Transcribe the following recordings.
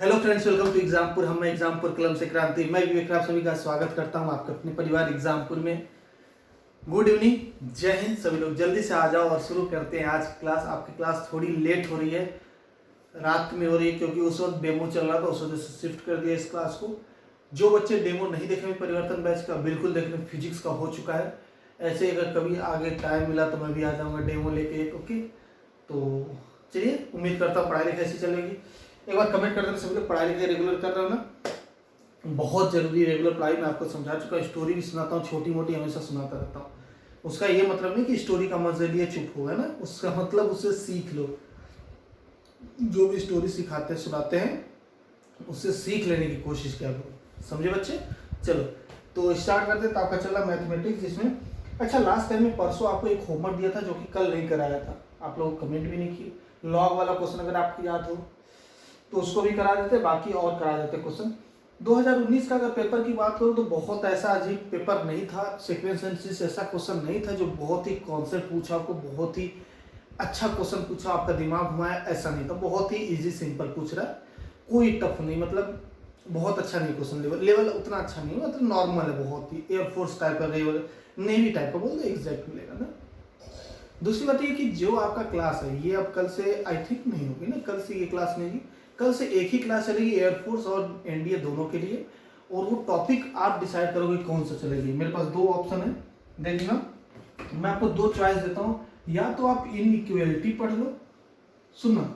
Hello friends, welcome to Exampur. हम एग्जामपुर कलम से क्रांति। मैं विवेक, आप सभी का स्वागत करता हूं आपके अपने परिवार एग्जामपुर में। गुड इवनिंग, जय हिंद। सभी लोग जल्दी से आ जाओ और शुरू करते हैं आज की क्लास। आपकी क्लास थोड़ी लेट हो रही है, रात में हो रही है क्योंकि उस वक्त डेमो चल रहा था, उस वजह से शिफ्ट कर दिया इस क्लास को। जो बच्चे डेमो नहीं देखे हुए परिवर्तन बैच का, बिल्कुल देख लें। फिजिक्स का हो चुका है। ऐसे अगर कभी आगे टाइम मिला तो मैं भी आ जाऊँगा डेमो लेके एक। ओके, तो चलिए, उम्मीद करता हूँ पढ़ाई लिखाई ऐसी चलेगी। एक बार कमेंट कर देना सभी लोग, पढ़ाई लिखाई रेगुलर कर रहे हो ना। बहुत जरूरी रेगुलर पढ़ाई। मैं आपको समझा चुका हूँ, स्टोरी भी सुनाता हूँ, छोटी मोटी हमेशा सुनाता रहता हूँ। उसका ये मतलब नहीं कि स्टोरी का मजे लिए चुप हो, है ना। उसका मतलब उससे सीख लो। जो भी स्टोरी सिखाते हैं सुनाते हैं, उससे सीख लेने की कोशिश किया करो। समझे बच्चे? चलो तो स्टार्ट करते हैं। तो आपका चला मैथमेटिक्स, जिसमें अच्छा लास्ट टाइम में परसों आपको एक होमवर्क दिया था जो कि कल नहीं कराया था। आप लोग कमेंट भी नहीं किए। लॉग वाला क्वेश्चन अगर आपको याद हो तो उसको भी करा देते, बाकी और करा देते क्वेश्चन। 2019 का अगर पेपर की बात करूं तो बहुत ऐसा अजीब पेपर नहीं था। सीक्वेंस एनालिसिस ऐसा क्वेश्चन नहीं था जो बहुत ही कॉन्सेप्ट पूछा आपको, बहुत ही अच्छा क्वेश्चन पूछा, आपका दिमाग घुमाया, ऐसा नहीं था। बहुत ही इजी सिंपल पूछ रहा है, कोई टफ नहीं। मतलब बहुत अच्छा नहीं क्वेश्चन, लेवल उतना अच्छा नहीं, मतलब नॉर्मल है। बहुत ही एयरफोर्स टाइप का, नेवी टाइप का बोल दो, एग्जैक्ट मिलेगा ना। दूसरी बात ये कि जो आपका क्लास है ये अब कल से आई थिंक नहीं होगी ना, कल से ये क्लास नहीं होगी। कल से एक ही क्लास चलेगी एयरफोर्स और एनडीए दोनों के लिए, और वो टॉपिक आप डिसाइड करोगे कौन सा चलेगी। मेरे पास दो ऑप्शन है, देखना। मैं आपको दो चॉइस देता हूँ, या तो आप इनइक्वालिटी पढ़ लो, सुनना,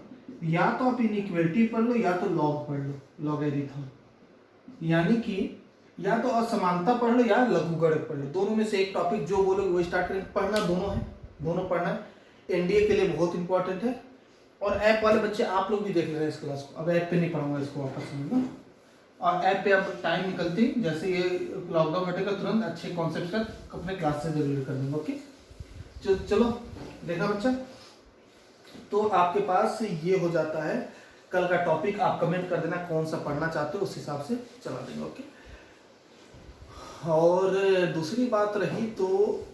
या तो आप इनइक्वालिटी पढ़ लो या तो लॉग पढ़ लो, लॉगरिथम। यानी कि या तो असमानता पढ़ लो या लघुगणक पढ़ लो। दोनों में से एक टॉपिक जो बोलोगे वो स्टार्ट करेंगे। पढ़ना दोनों है, दोनों पढ़ना है। एनडीए के लिए बहुत इंपॉर्टेंट है। और ऐप वाले बच्चे आप लोग भी देख ले रहे हैं इस क्लास को। अब ऐप पे नहीं पढ़ाऊंगा इसको वापस में ना। और ऐप पे अब टाइम निकलती जैसे ये लॉकडाउन हटेगा तुरंत अच्छे कॉन्सेप्ट का अपने क्लास से जरूर कर देंगे। ओके, चलो देखा बच्चा। तो आपके पास ये हो जाता है कल का टॉपिक। आप कमेंट कर देना कौन सा पढ़ना चाहते हो, उस हिसाब से चला देंगे। ओके, और दूसरी बात रही तो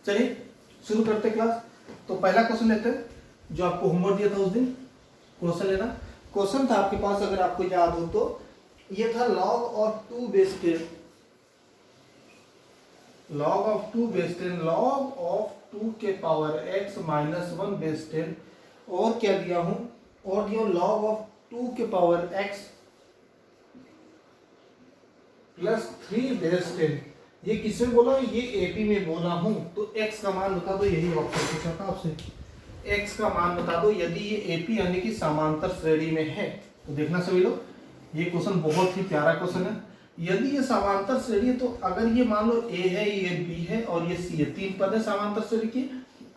चलिए शुरू करते क्लास। तो पहला क्वेश्चन लेते हैं जो आपको होमवर्क दिया था उस दिन। क्वेश्चन लेना। क्वेश्चन था आपके पास, अगर आपको याद हो तो, ये था log of 2 base 10, log of 2 base 10, log of 2 के पावर x माइनस 1 बेस 10, और क्या दिया हूं, और दिया log ऑफ 2 के पावर x प्लस 3 बेस 10। ये किसमें बोला? ये एपी में बोला हूं। तो x का मान बता दो, यही ऑप्शन पूछा था आपसे। x का मान बता दो यदि ये एपी यानी कि समांतर श्रेणी में है। तो देखना सभी लोग, ये क्वेश्चन बहुत ही प्यारा क्वेश्चन है। यदि ये समांतर श्रेणी है तो अगर ये मान लो a है, ये b है और ये c है, तीन पद है समांतर श्रेणी की।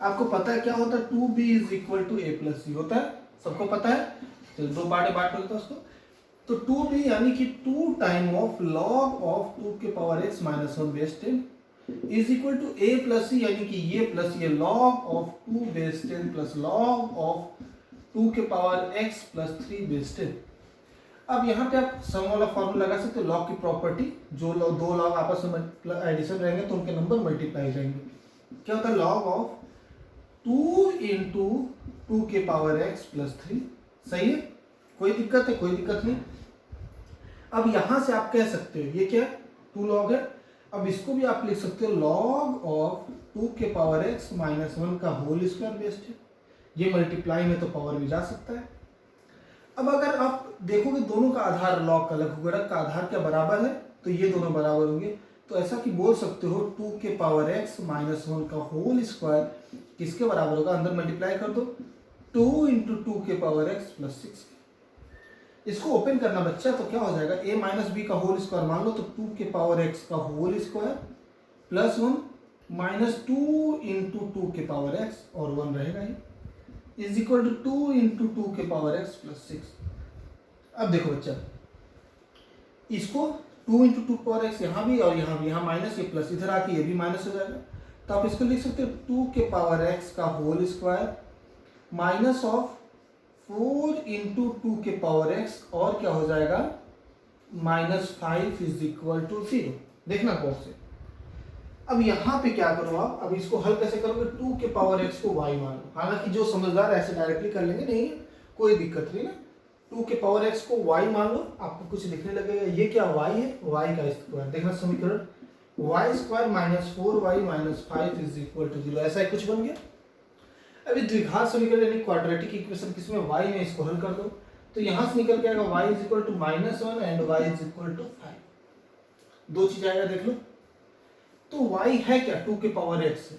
आपको पता है क्या होता है? 2b is equal to a plus c होता है, सबको पता है। चलो दो पार्ट बांट होता है उसको। तो 2b यानी कि 2 टाइम ऑफ log ऑफ 2 के power x minus 1 base 10 is equal to a plus c, यानी कि ये प्लस ये log of 2 base 10 plus log of 2 के पावर x प्लस 3 बेस 10। अब यहाँ पे आप सम वाला फॉर्मूला लगा सकते हो, लॉग की प्रॉपर्टी। जो दो लॉग आपस में एडिशन रहेंगे तो उनके नंबर मल्टीप्लाई जाएंगे। क्या होता है? log ऑफ 2 इंटू 2 के पावर x प्लस 3। सही है, कोई दिक्कत है? कोई दिक्कत नहीं। अब यहां से आप कह सकते हो ये क्या है? 2 log है। अब इसको भी आप लिख सकते हो log ऑफ 2 के पावर x माइनस 1 का होल स्क्वायर बेस 10। ये मल्टीप्लाई में तो पावर भी जा सकता है। अब अगर आप देखोगे दोनों का आधार log का, लघुगणक का आधार क्या बराबर है, तो ये दोनों बराबर होंगे। तो ऐसा कि बोल सकते हो 2 के पावर x माइनस 1 का होल स्क्वायर किसके बराबर होगा? अंदर मल्टीप्लाई कर दो, 2 इंटू 2 के पावर x प्लस 6। इसको ओपन करना बच्चा, तो क्या हो जाएगा? a माइनस बी का होल स्क्वायर मान लो, तो 2 के पावर x का होल स्क्वायर प्लस 1 माइनस 2 इंटू 2 के पावर x और 1 रहेगा ही, इज इक्वल टू 2 इंटू 2 के पावर x प्लस 6। अब देखो बच्चा, इसको 2 इंटू 2 पावर x यहाँ भी और यहाँ भी, यहाँ माइनस, ये प्लस, इधर आके ये भी माइनस हो जाएगा। तो आप इसको लिख सकते हो 2 के पावर x का whole square minus of 4 into 2 के पावर x, और क्या हो जाएगा? Minus 5 is equal to 0। देखना कौन से। अब यहाँ पे क्या करो आप, अब इसको हल कैसे करोगे? 2 के पावर x को y मान लो। हालांकि जो समझदार ऐसे डायरेक्टली कर लेंगे, नहीं कोई दिक्कत नहीं ना। 2 के पावर x को y मान लो, आपको कुछ लिखने लगेगा, ये क्या y है, y का स्क्वायर। देखना समीकरण y square minus 4y minus 5 is equal to 0, ऐसा ही कुछ बन गया। अभी द्विघात समीकरण यानी क्वाड्रेटिक इक्वेशन किसमें y में, इसको हल कर दो तो यहां से निकल के आएगा y is equal to -1 and y is equal to 5। दो चीज आएगा देख लो। तो y है क्या, 2 के पावर x है।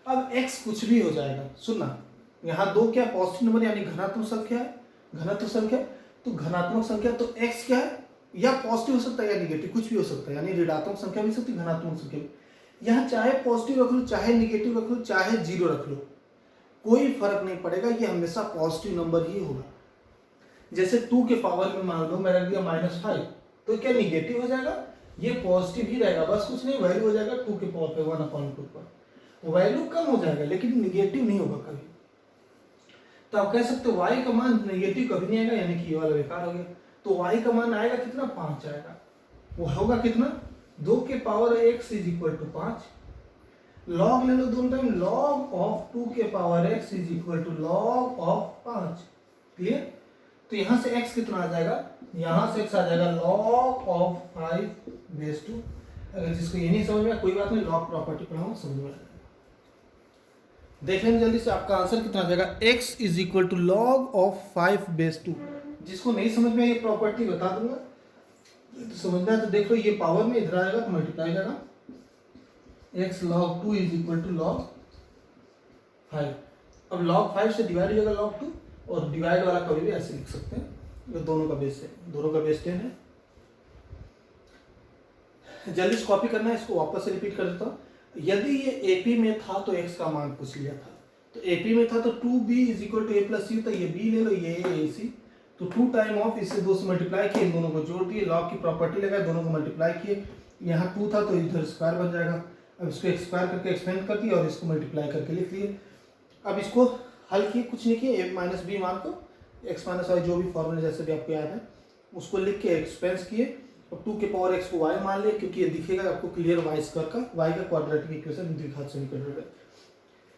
अब x कुछ भी हो जाएगा, सुनना, यहाँ दो क्या पॉजिटिव नंबर यानी धनात्मक संख्या है, घनत्व संख्या, तो धनात्मक संख्या तो x क्या है, या पॉजिटिव हो सकता है या निगेटिव, कुछ भी हो सकता है, यानी ऋणात्मक संख्या भी हो सकती है, धनात्मक संख्या भी। यहाँ चाहे पॉजिटिव रख लो, चाहे निगेटिव रख लो, चाहे जीरो रख लो, कोई फर्क नहीं पड़ेगा, ये हमेशा पॉजिटिव नंबर ही होगा। जैसे 2 के पावर में मान लो मैं रख दिया -5, तो क्या निगेटिव हो जाएगा, ये पॉजिटिव ही रहेगा, बस कुछ नहीं, वैल्यू हो जाएगा 2 के पावर पे 1/2 पर, वैल्यू कम हो जाएगा लेकिन निगेटिव नहीं होगा कभी। तो आप कह सकते हो y का मान नेगेटिव कभी नहीं आएगा, यानी कि ये वाला बेकार हो गया। तो y का मान आएगा कितना, 5 आएगा। वो होगा कितना, 2 के power x is equal to 5। Log ले लो दोनों टाइम, लॉग ऑफ 2 के power x is equal to log of 5। Clear. तो यहां से x कितना आ जाएगा, यहां से x आ जाएगा लॉग ऑफ 5/2। अगर जिसको ये नहीं समझ में, कोई बात नहीं, लॉग प्रॉपर्टी पढ़ाऊंगा, समझ में आ जाएगा। देख लेंगे जल्दी से, आपका आंसर कितना आ जाएगा, x is equal to log of 5/2। जिसको नहीं समझ में ये प्रॉपर्टी बता दूंगा, तो समझना है तो देख लो, ये पावर में इधर आएगा तो मल्टीप्लाई जाएगा, x log 2 is equal to log 5। अब log 5 से डिवाइड हो जाएगा log 2, और डिवाइड वाला कभी भी ऐसे लिख सकते हैं, ये दोनों का बेस है, दोनों का बेस 10 है। जल्दी से कॉपी करना है, इसको वापस से रिपीट कर देता हूँ। यदि ये AP में था तो x का मान पूछ लिया था, तो AP में था तो 2b is equal to a plus c, तो ये b ले लो, ये ac, तो 2 टाइम ऑफ, इससे 2 से मल्टीप्लाई किए, इन दोनों को जोड़ दिए, लॉग की प्रॉपर्टी लगाए, दोनों को मल्टीप्लाई किए, यहाँ 2 था तो इधर स्क्वायर बन जाएगा। अब इसको स्क्वायर करके एक्सपेंड कर दिया और इसको मल्टीप्लाई करके लिख लिए। अब इसको हल किए, कुछ नहीं किए, a माइनस बी मान को x माइनस वाई जो भी फॉर्मूला जैसे भी आपको याद है उसको लिख के एक्सपेंस किए, और 2 के पावर x को y मान लिए, क्योंकि ये दिखेगा आपको क्लियर y स्क्वायर का, y का क्वाड्रेटिक इक्वेशन द्विघात समीकरण है।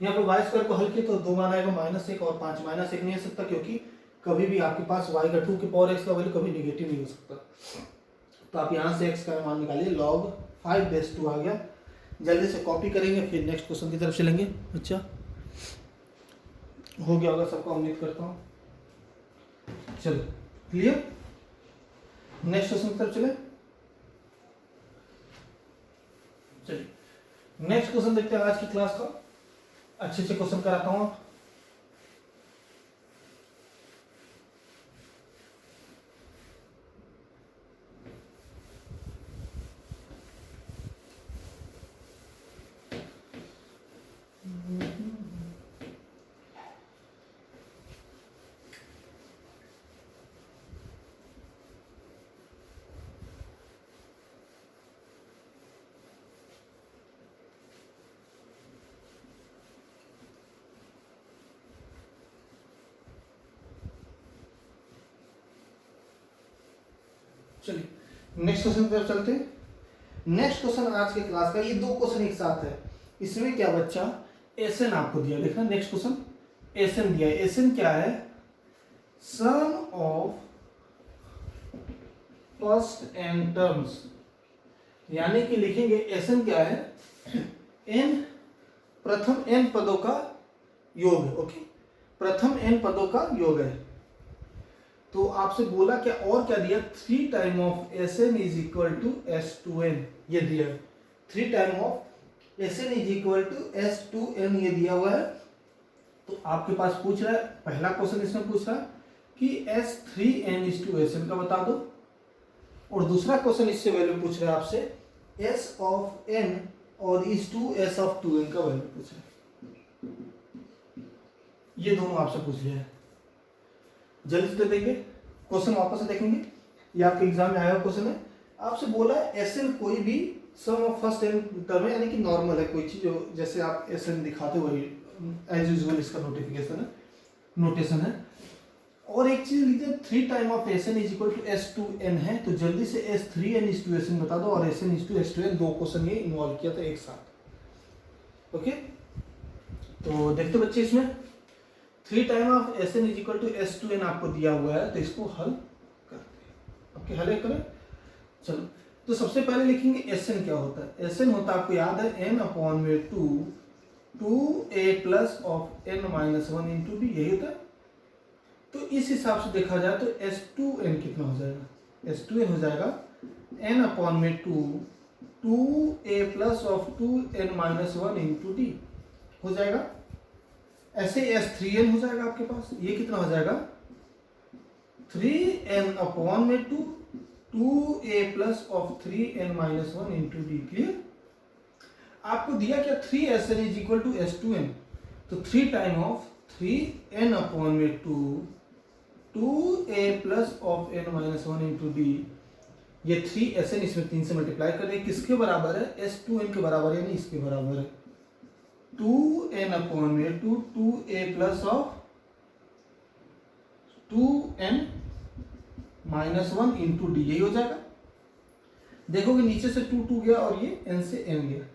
यहाँ पे y स्क्वायर को हल किए तो 2 मान आएगा -1 और 5 -1 नहीं हो सकता, क्योंकि कभी भी आपके पास y का 2 के पावर x का वैल्यू कभी निगेटिव नहीं हो सकता। तो आप यहाँ से x का मान निकालिए, log 5/2 आ गया। जल्दी से कॉपी करेंगे, फिर नेक्स्ट क्वेश्चन की तरफ चलेंगे। अच्छा, हो गया होगा सबका, उम्मीद करता हूँ। चलो क्लियर, नेक्स्ट क्वेश्चन की तरफ चले। चलिए नेक्स्ट क्वेश्चन देखते हैं आज की क्लास का। अच्छे से क्वेश्चन कराता हूँ। चलिए नेक्स्ट क्वेश्चन पर चलते हैं। नेक्स्ट क्वेश्चन आज के क्लास का, ये 2 क्वेश्चन एक साथ है। इसमें क्या बच्चा, एसएन आपको दिया, देखना नेक्स्ट क्वेश्चन एसएन दिया है। एसएन क्या है, सम ऑफ फर्स्ट एन टर्म्स, यानी कि लिखेंगे एसएन क्या है, एन प्रथम एन पदों का योग है। ओके, प्रथम एन पदों का योग है। तो आपसे बोला क्या, और क्या दिया, 3 time of Sn is equal to S2n, ये दिया है। 3 time of Sn is equal to S2n, ये दिया हुआ है। तो आपके पास पूछ रहा है, पहला क्वेश्चन इसमें पूछ रहा है कि S3n इज टू Sn का बता दो, और दूसरा क्वेश्चन इससे वैल्यू पूछ रहा है आपसे S ऑफ n और is to S of 2n का वैल्यू पूछ रहा है। ये दोनों आपसे पूछ लिया है। जल्दी से देखेंगे क्वेश्चन, वापस से देखेंगे, ये आपके एग्जाम में आया हुआ क्वेश्चन है। आपसे बोला है एसएन कोई भी सम ऑफ फर्स्ट एन टर्म है, यानी कि नॉर्मल है कोई चीज, जो जैसे आप एसएन दिखाते हो वही एज यूजुअल इसका नोटिफिकेशन है, नोटेशन है। और एक चीज लिखते हैं 3 time of Sn is equal to S2n है, तो जल्दी से S3n इज टू Sn बता दो, और Sn is to S2n, 2 question ये इन्वॉल्व किया था एक साथ। ओके, तो देखते बच्चे इसमें 3 time of S N is equal to S two N आपको दिया हुआ है, तो इसको हल करते हैं। ओके, हल करें। चलो, तो सबसे पहले लिखेंगे एस एन क्या होता है। एस एन होता है, आपको याद है, एन अपॉन में two A plus of N minus one into D, यही होता है। तो इस हिसाब से देखा जाए तो एस टू एन कितना हो जाएगा, एस टू एन हो जाएगा एन अपॉन में two A plus of two N minus one into D हो जाएगा। ऐसे एस थ्री एन हो जाएगा आपके पास, ये कितना हो जाएगा, थ्री एन अपॉन में two A plus of three n minus one into d. Clear. आपको दिया क्या, three s N is equal to S two n, तो three time of three n upon में two A plus of N minus one into d, ये three s n इसमें 3 से multiply कर रहे हैं, किसके बराबर है, एस टू एन के बराबर है, यानी इसके बराबर है टू एन अपॉन में two A plus of two N minus one into D, यही हो जाएगा। देखोगे नीचे से टू गया और ये एन से एन गया,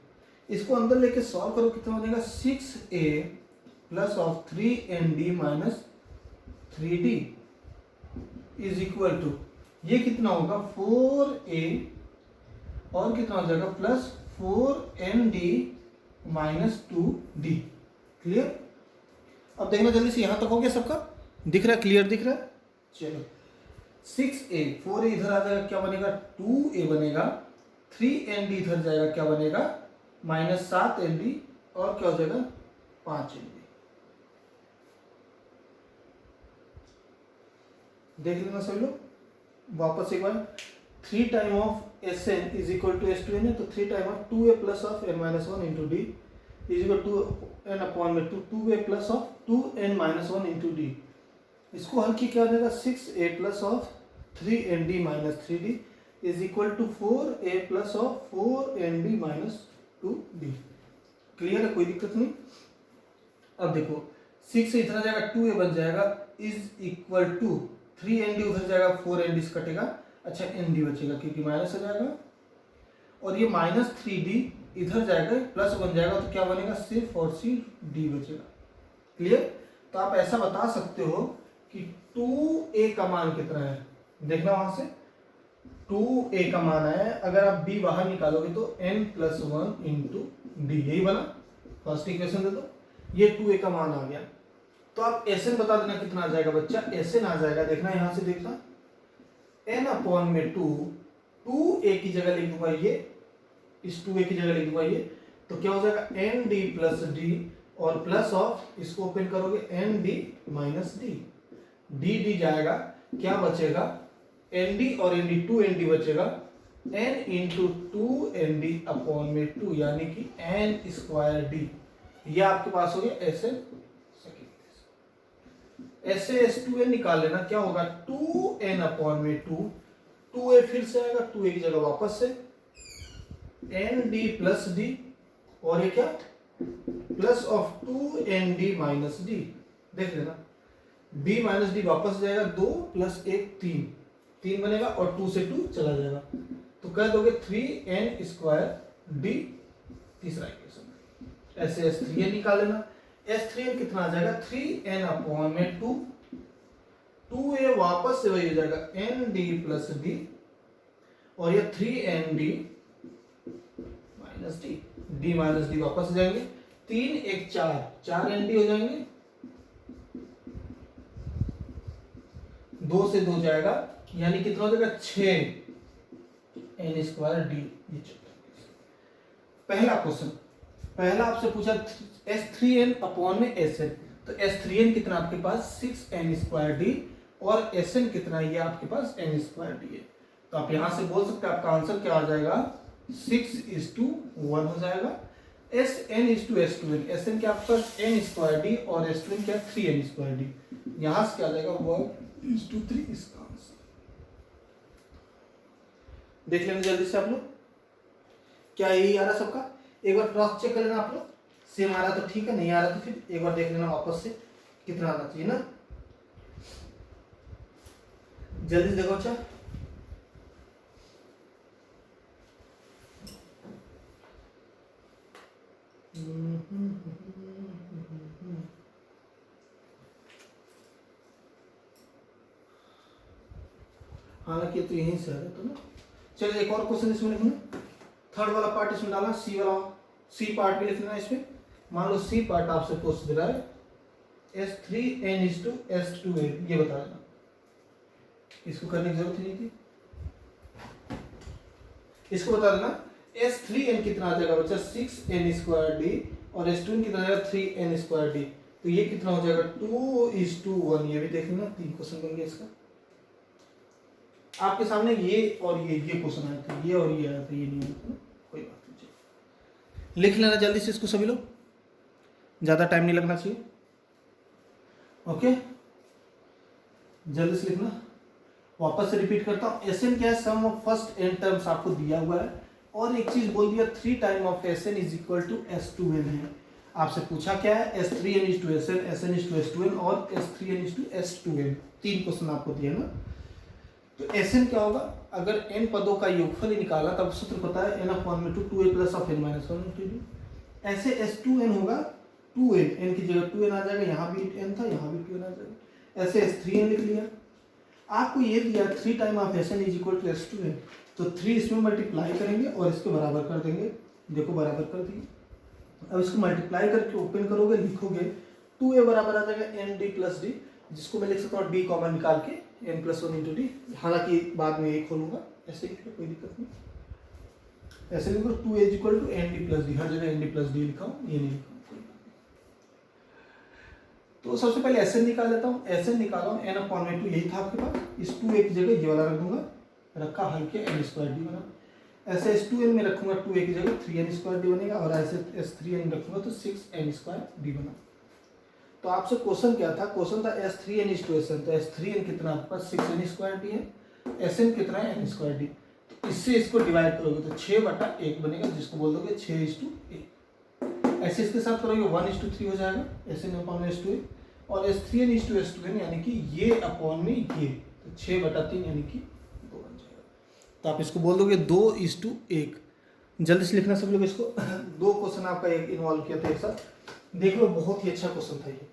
इसको अंदर लेके सॉल्व करो, कितना हो जाएगा, 6a plus of 3nd minus 3d is equal to, ये कितना होगा 4a और कितना हो जाएगा plus 4nd minus 2d। Clear. अब देखना जल्दी से, यहां तक हो गया सबका, दिख रहा है, क्लियर दिख रहा है। चलो, 6a 4a इधर आ जाएगा, क्या बनेगा 2a बनेगा, 3nd इधर जाएगा, क्या बनेगा माइनस 7nd और क्या हो जाएगा 5nd। देख लेना सभी लोग, वापस एक बार, 3 time of S N is equal to S two n है, तो 3 time of two A plus of N minus one into d is equal to N upon में two A plus of two N minus one into d. इसको हल की क्या हो जाएगा, 6a plus of 3nd minus 3d is equal to 4a plus of 4nd minus 2d। Clear है, कोई दिक्कत नहीं। अब देखो 6 से इधर आ जाएगा, 2a बन जाएगा इज इक्वल टू 3nd उधर जाएगा, 4nd कटेगा, अच्छा nd बचेगा क्योंकि माइनस हो जाएगा, और ये माइनस 3d इधर जाएगा, प्लस बन जाएगा, तो क्या बनेगा सिर्फ और सिर्फ d बचेगा। क्लियर। तो आप ऐसा बता सकते हो कि 2a का मान कितना है, देखना वहां से 2a का मान है, अगर आप b बाहर निकालोगे तो n plus one into D, यही बना, फर्स्ट इक्वेशन दे दो, ये 2a का मान आ गया। तो आप एस एन बता देना कितना आ जाएगा बच्चा, एस एन आ जाएगा, देखना यहां से देखना, n अपॉन में टू ए की जगह लिख दूंगा ये, इस 2a की जगह लिख दूंगा ये, तो क्या हो जाएगा एन डी प्लस डी और प्लस ऑफ, इसको ओपन करोगे N D minus D, D D जाएगा, क्या बचेगा एन डी और एन डी, 2nd बचेगा, n इंटू 2nd अपॉन में 2, यानी कि n स्क्वायर डी। ये आपके पास हो गया एस एन। ऐसे S2n निकाल लेना, क्या होगा 2n अपॉन में 2a फिर से आएगा, 2a की जगह वापस से nd प्लस डी, और ये क्या plus of 2nd minus D, देख लेना b माइनस डी वापस जाएगा, 2 प्लस 1 3 बनेगा, और 2 से 2 चला जाएगा, तो कह दोगे 3n स्क्वायर डी, तीसरा इक्वेशन। ऐसे S3n निकाल लेना, S3n कितना आ जाएगा 3n अपॉन में 2a वापस से वही हो जाएगा nd प्लस डी, और ये 3nd minus D, d minus D वापस जाएंगे, 3 1 4 nd हो जाएंगे, 2 से 2 जाएगा, यानी कितना हो जाएगा 6n स्क्वायर डी। ये पहला क्वेश्चन, पहला आपसे पूछा S3n अपॉन में Sn, तो S3n कितना आपके पास 6n स्क्वायर डी, और Sn कितना है, ये आपके पास n स्क्वायर डी है। तो आप यहां से बोल सकते हैं आपका आंसर क्या आ जाएगा 6:1 हो जाएगा। Sn:2s2n, Sn क्या आपका n स्क्वायर डी और S2n क्या 3n स्क्वायर डी, यहां से क्या आ जाएगा 1:3 इसका आंसर। देख लेना जल्दी से आप लोग, क्या यही आ रहा सबका, एक बार क्रॉस चेक कर लेना आप लोग, सेम आ रहा तो ठीक है, नहीं आ रहा तो फिर एक बार देख लेना वापस से कितना आना चाहिए ना, जल्दी देखो। अच्छा हालांकि तो यहीं से आ जाता ना। चलिए एक और क्वेश्चन इसमें लिखना, थर्ड वाला पार्ट इसमें डालना, सी पार्ट भी लिखना है इसमें। मान लो सी पार्ट आपसे पूछ दे रहा है S3n/S2n, ये बता देना, इसको करने की जरूरत नहीं थी। इसको बता देना S3n कितना आ जाएगा बच्चा 6n²d और S2n कितना आ जाएगा 3n²d, तो ये कितना हो जाएगा 2:1। ये भी देख लेना, 3 क्वेश्चन बन गया इसका। आपके सामने ये और ये क्वेश्चन आया था, ये और ये आया था, ये नहीं आया था, कोई बात नहीं। लिख लेना जल्दी से इसको सभी लोग, ज्यादा टाइम नहीं लगना चाहिए। ओके, जल्दी से लिखना। वापस से रिपीट करता हूँ, Sn क्या है, सम ऑफ फर्स्ट n टर्म्स आपको दिया हुआ है, और एक चीज बोल दिया 3 time of Sn is equal to S2n है। आपसे पूछा क्या है, S3n/Sn, Sn/S2n और S3n/S2n, 3 क्वेश्चन आपको दिया ना। तो Sn क्या होगा, अगर n पदों का योगफल ही निकाला तब सूत्र पता है n/2 2a plus of n minus 1 ऐसे S2n होगा 2n, n की जगह 2n आ जाएगा, यहाँ भी n था, यहाँ भी 2n आ जाएगा। ऐसे S3n लिख लिया। आपको ये दिया 3 time of Sn is equal to S2n, तो 3 इसमें मल्टीप्लाई करेंगे और इसको बराबर कर देंगे। देखो बराबर कर दिए। अब इसको मल्टीप्लाई करके ओपन करोगे, लिखोगे 2a बराबर आ जाएगा nd प्लस डी, जिसको मैं लिख सकता हूँ d कॉमन निकाल के n+1 × d। हालांकि बाद में ये खोलूंगा, ऐसे लिखो कोई दिक्कत नहीं। ऐसे लिखो 2a is equal to nd plus d, हर जगह nd प्लस डी लिखा हूँ, ये नहीं लिखा हूँ। तो सबसे पहले Sn निकाल लेता हूँ। Sn निकाला हूँ n/2, यही था आपके पास, इस 2a की जगह ये वाला रख दूंगा, रखा हल के n²d बना। ऐसे S2n में रखूंगा 2a की जगह 3n²d बनेगा, और ऐसे S3n रखूंगा तो 6n²d बना। तो आपसे क्वेश्चन क्या था, क्वेश्चन था S3n/Sn, तो S3n कितना आपके पास 6n² है, Sn कितना है n²d, तो इससे इसको डिवाइड करोगे तो 6/1 बनेगा, जिसको बोल दोगे 6:1। ऐसे इसके साथ करोगे 1:3 हो जाएगा Sn/S2n, और S3n/S2n यानी कि ये अपॉन में ये, तो 6/3 यानी कि 2 बन जाएगा। तो आप इसको बोल दोगे 2:1। जल्दी से लिखना सब लोग इसको। 2 क्वेश्चन आपका एक इन्वॉल्व किया था एक साथ, देख लो बहुत ही अच्छा क्वेश्चन था ये।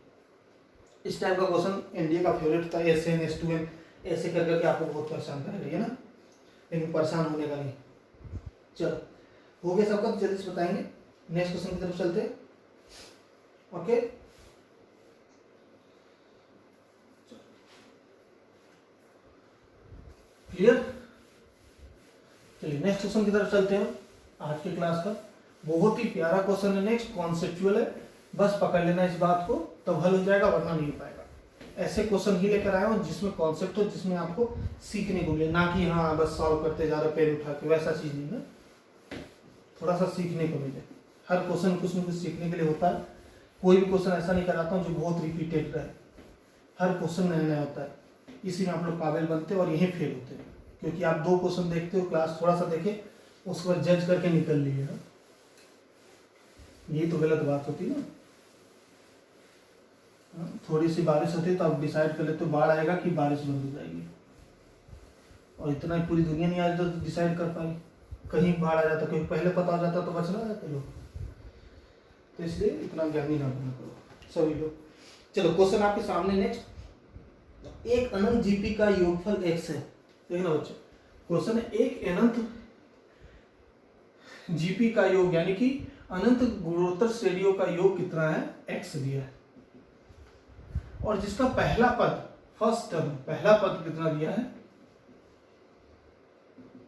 इस टाइप का क्वेश्चन एनडीए का फेवरेट था, Sn S2n ऐसे कर करके आपको बहुत परेशान करेगा, ये ना, लेकिन परेशान होने का नहीं। चलो हो गया सबका, जल्दी से बताएंगे। नेक्स्ट क्वेश्चन की तरफ चलते हैं। Okay, clear. चलिए नेक्स्ट क्वेश्चन की तरफ चलते हैं। आज की क्लास का बहुत ही प्यारा क्वेश्चन है, नेक्स्ट कॉन्सेप्चुअल है, बस पकड़ लेना इस बात को, तब हल हो जाएगा, वरना नहीं हो पाएगा। ऐसे क्वेश्चन ही लेकर आया हूँ जिसमें कॉन्सेप्ट हो, जिसमें आपको सीखने को मिले, ना कि हाँ बस सॉल्व करते जा रहे पेन उठा के, वैसा चीज नहीं ना, थोड़ा सा सीखने को मिले। हर क्वेश्चन कुछ न कुछ सीखने के लिए होता है। कोई भी क्वेश्चन ऐसा नहीं कराता हूँ जो बहुत रिपीटेड रहे, हर क्वेश्चन नया नया होता है, इसी में आप लोग काबिल बनते हैं और यही फेल होते हैं, क्योंकि आप 2 क्वेश्चन देखते हो, क्लास थोड़ा सा देखे, उसके बाद जज करके निकल लिए। ये तो गलत बात होती ना। थोड़ी सी बारिश होती है तो आप डिसाइड कर लेते हो बाढ़ आएगा कि बारिश बंद हो जाएगी, और इतना पूरी दुनिया नहीं आज तो डिसाइड कर पाई। कहीं बाढ़ आ जाता, कहीं पहले पता हो जाता तो बच ना जाते लोग, तो इसलिए इतना ज्ञानी ना बनना करो सभी लोग। चलो क्वेश्चन आपके सामने नेक्स्ट। एक अनंत जीपी का योगफल x है, देखना बच्चे, क्वेश्चन है एक अनंत जीपी का योग, यानी कि अनंत गुणोत्तर श्रेणियों का योग कितना है, x दिया है, और जिसका पहला पद, फर्स्ट टर्म पहला पद कितना दिया है,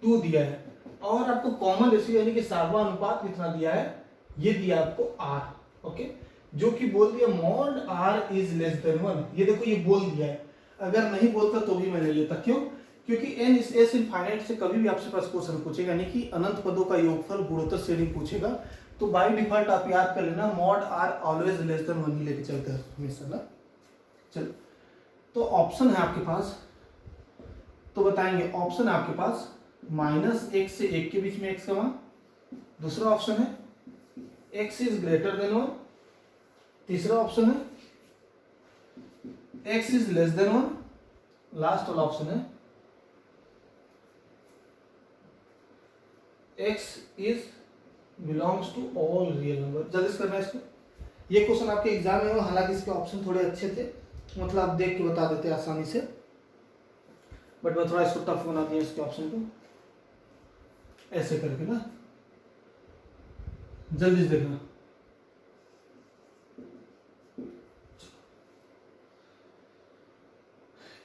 2 दिया है, और आपको कॉमन रेशियो यानी कि सार्वभौम अनुपात कितना दिया है, ये दिया आपको r। ओके, जो कि बोल दिया mod r is less than 1। ये देखो ये बोल दिया है, अगर नहीं बोलता तो भी मैं ले लेता, क्यों, क्योंकि n इज s इनफाइनाइट से कभी भी आपसे पास क्वेश्चन पूछेगा, यानी कि अनंत पदों का योगफल गुणोत्तर श्रेणी पूछेगा, तो बाय डिफॉल्ट आप याद कर लेना mod r always less than 1 ही लेके चलते हैं हमेशा ना। चलो तो ऑप्शन है आपके पास, तो बताएंगे ऑप्शन है आपके पास -1 से 1 के बीच में x का मान, दूसरा ऑप्शन है x इज ग्रेटर देन 1, तीसरा ऑप्शन है x is less than 1, last वाला ऑप्शन है x is belongs to all real number. जल्दी से करना है इसको। ये क्वेश्चन आपके एग्जाम में हो, हालांकि इसके ऑप्शन थोड़े अच्छे थे, मतलब आप देख के बता देते आसानी से। बट मैं थोड़ा इसको टफ बना दिया इसके ऑप्शन को, ऐसे करके ना, जल्दी से देखना।